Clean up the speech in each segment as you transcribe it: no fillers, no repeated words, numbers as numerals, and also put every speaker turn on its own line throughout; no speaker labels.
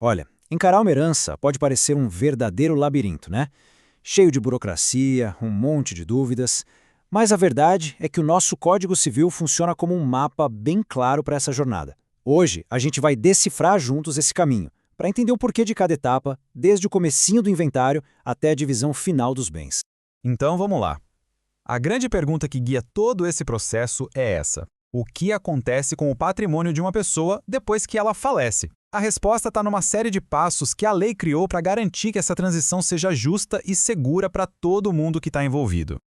Olha, encarar uma herança pode parecer um verdadeiro labirinto, né? Cheio de burocracia, um monte de dúvidas. Mas a verdade é que o nosso Código Civil funciona como um mapa bem claro para essa jornada. Hoje, a gente vai decifrar juntos esse caminho, para entender o porquê de cada etapa, desde o comecinho do inventário até a divisão final dos bens.
Então vamos lá. A grande pergunta que guia todo esse processo é essa: o que acontece com o patrimônio de uma pessoa depois que ela falece? A resposta está numa série de passos que a lei criou para garantir que essa transição seja justa e segura para todo mundo que está envolvido.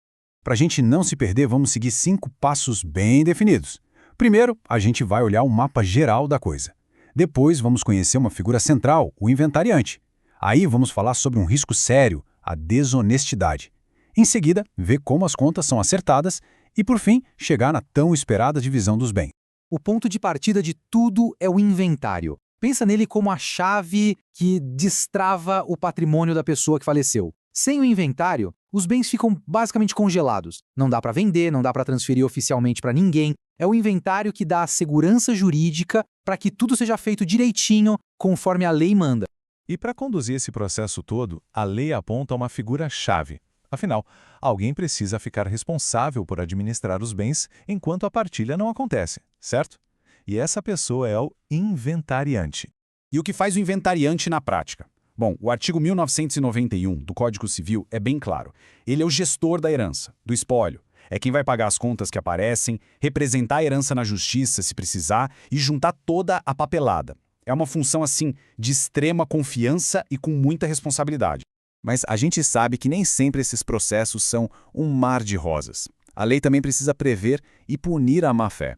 Para a gente não se perder, vamos seguir 5 passos bem definidos. Primeiro, a gente vai olhar o mapa geral da coisa. Depois, vamos conhecer uma figura central, o inventariante. Aí vamos falar sobre um risco sério, a desonestidade. Em seguida, ver como as contas são acertadas e, por fim, chegar na tão esperada divisão dos bens.
O ponto de partida de tudo é o inventário. Pensa nele como a chave que destrava o patrimônio da pessoa que faleceu. Sem o inventário, os bens ficam basicamente congelados. Não dá para vender, não dá para transferir oficialmente para ninguém. É o inventário que dá a segurança jurídica para que tudo seja feito direitinho, conforme a lei manda.
E para conduzir esse processo todo, a lei aponta uma figura-chave. Afinal, alguém precisa ficar responsável por administrar os bens enquanto a partilha não acontece, certo? E essa pessoa é o inventariante.
E o que faz o inventariante na prática? Bom, o artigo 1991 do Código Civil é bem claro. Ele é o gestor da herança, do espólio. É quem vai pagar as contas que aparecem, representar a herança na justiça se precisar e juntar toda a papelada. É uma função, assim, de extrema confiança e com muita responsabilidade. Mas a gente sabe que nem sempre esses processos são um mar de rosas. A lei também precisa prever e punir a má-fé.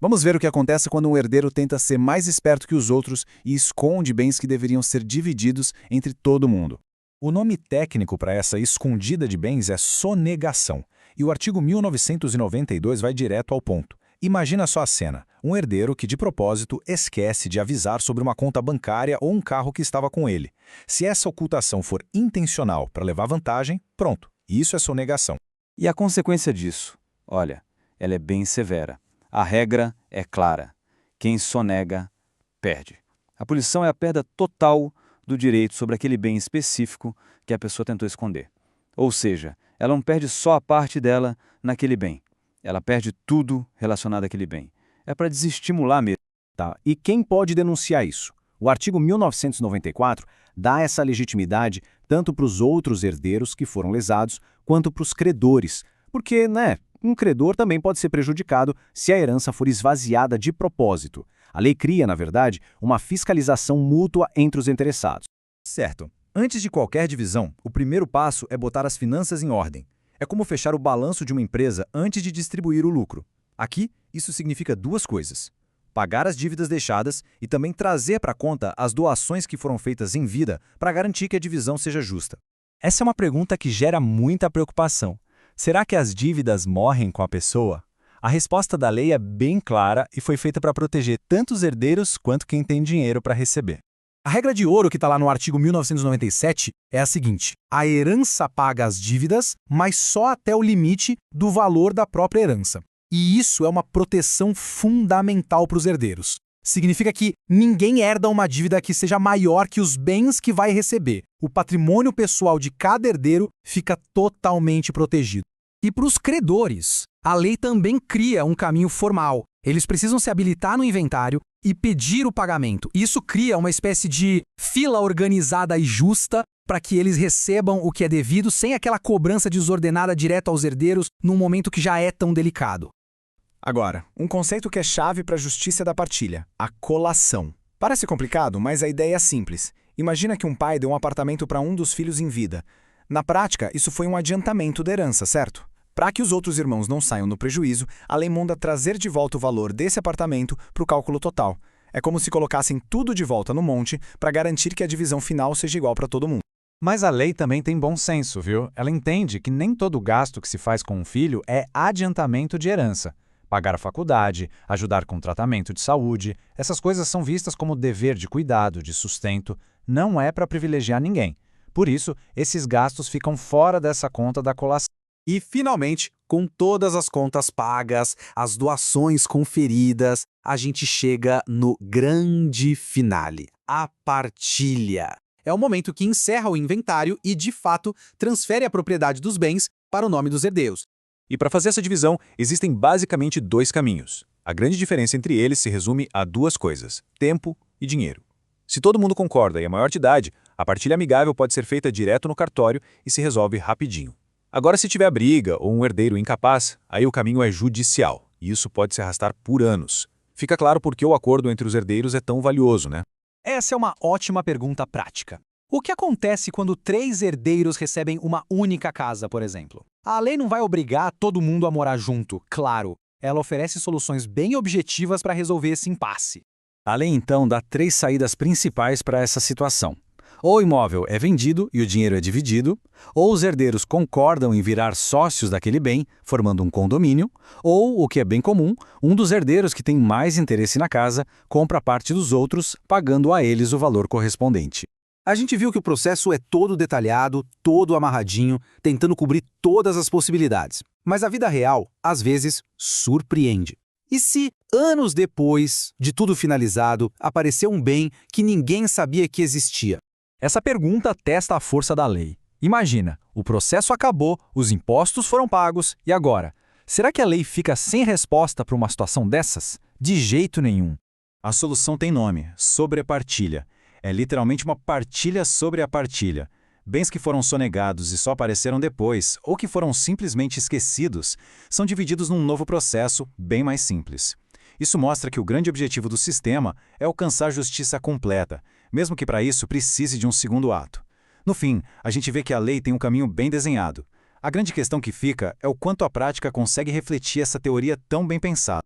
Vamos ver o que acontece quando um herdeiro tenta ser mais esperto que os outros e esconde bens que deveriam ser divididos entre todo mundo. O nome técnico para essa escondida de bens é sonegação, e o artigo 1992 vai direto ao ponto. Imagina só a cena: um herdeiro que de propósito esquece de avisar sobre uma conta bancária ou um carro que estava com ele. Se essa ocultação for intencional para levar vantagem, pronto, isso é sonegação.
E a consequência disso? Olha, ela é bem severa. A regra é clara. Quem sonega, perde. A punição é a perda total do direito sobre aquele bem específico que a pessoa tentou esconder. Ou seja, ela não perde só a parte dela naquele bem. Ela perde tudo relacionado àquele bem. É para desestimular mesmo.
Tá? E quem pode denunciar isso? O artigo 1994 dá essa legitimidade tanto para os outros herdeiros que foram lesados, quanto para os credores. Porque, um credor também pode ser prejudicado se a herança for esvaziada de propósito. A lei cria, na verdade, uma fiscalização mútua entre os interessados.
Certo. Antes de qualquer divisão, o primeiro passo é botar as finanças em ordem. É como fechar o balanço de uma empresa antes de distribuir o lucro. Aqui, isso significa duas coisas: pagar as dívidas deixadas e também trazer para a conta as doações que foram feitas em vida para garantir que a divisão seja justa. Essa é uma pergunta que gera muita preocupação. Será que as dívidas morrem com a pessoa? A resposta da lei é bem clara e foi feita para proteger tanto os herdeiros quanto quem tem dinheiro para receber.
A regra de ouro que está lá no artigo 1997 é a seguinte: a herança paga as dívidas, mas só até o limite do valor da própria herança. E isso é uma proteção fundamental para os herdeiros. Significa que ninguém herda uma dívida que seja maior que os bens que vai receber. O patrimônio pessoal de cada herdeiro fica totalmente protegido. E para os credores, a lei também cria um caminho formal. Eles precisam se habilitar no inventário e pedir o pagamento. Isso cria uma espécie de fila organizada e justa para que eles recebam o que é devido sem aquela cobrança desordenada direto aos herdeiros num momento que já é tão delicado.
Agora, um conceito que é chave para a justiça da partilha: a colação. Parece complicado, mas a ideia é simples. Imagina que um pai deu um apartamento para um dos filhos em vida. Na prática, isso foi um adiantamento da herança, certo? Para que os outros irmãos não saiam no prejuízo, a lei manda trazer de volta o valor desse apartamento para o cálculo total. É como se colocassem tudo de volta no monte para garantir que a divisão final seja igual para todo mundo.
Mas a lei também tem bom senso, viu? Ela entende que nem todo gasto que se faz com um filho é adiantamento de herança. Pagar a faculdade, ajudar com tratamento de saúde, essas coisas são vistas como dever de cuidado, de sustento, não é para privilegiar ninguém. Por isso, esses gastos ficam fora dessa conta da colação.
E, finalmente,
Com todas as contas pagas, as doações conferidas, a gente chega no grande finale, a partilha. É o momento que encerra o inventário e, de fato, transfere a propriedade dos bens para o nome dos herdeiros.
E para fazer essa divisão, existem basicamente dois caminhos. A grande diferença entre eles se resume a duas coisas: tempo e dinheiro. Se todo mundo concorda e é maior de idade, a partilha amigável pode ser feita direto no cartório e se resolve rapidinho. Agora, se tiver briga ou um herdeiro incapaz, aí o caminho é judicial, e isso pode se arrastar por anos. Fica claro por que o acordo entre os herdeiros é tão valioso, né?
Essa é uma ótima pergunta prática. O que acontece quando 3 herdeiros recebem uma única casa, por exemplo? A lei não vai obrigar todo mundo a morar junto, claro. Ela oferece soluções bem objetivas para resolver esse impasse.
A lei, então, dá 3 saídas principais para essa situação. Ou o imóvel é vendido e o dinheiro é dividido, ou os herdeiros concordam em virar sócios daquele bem, formando um condomínio, ou, o que é bem comum, um dos herdeiros que tem mais interesse na casa compra parte dos outros, pagando a eles o valor correspondente.
A gente viu que o processo é todo detalhado, todo amarradinho, tentando cobrir todas as possibilidades. Mas a vida real, às vezes, surpreende. E se, anos depois de tudo finalizado, apareceu um bem que ninguém sabia que existia?
Essa pergunta testa a força da lei. Imagina, o processo acabou, os impostos foram pagos, e agora? Será que a lei fica sem resposta para uma situação dessas? De jeito nenhum.
A solução tem nome: sobrepartilha. É literalmente uma partilha sobre a partilha. Bens que foram sonegados e só apareceram depois, ou que foram simplesmente esquecidos, são divididos num novo processo bem mais simples. Isso mostra que o grande objetivo do sistema é alcançar justiça completa, mesmo que para isso precise de um segundo ato. No fim, a gente vê que a lei tem um caminho bem desenhado. A grande questão que fica é o quanto a prática consegue refletir essa teoria tão bem pensada.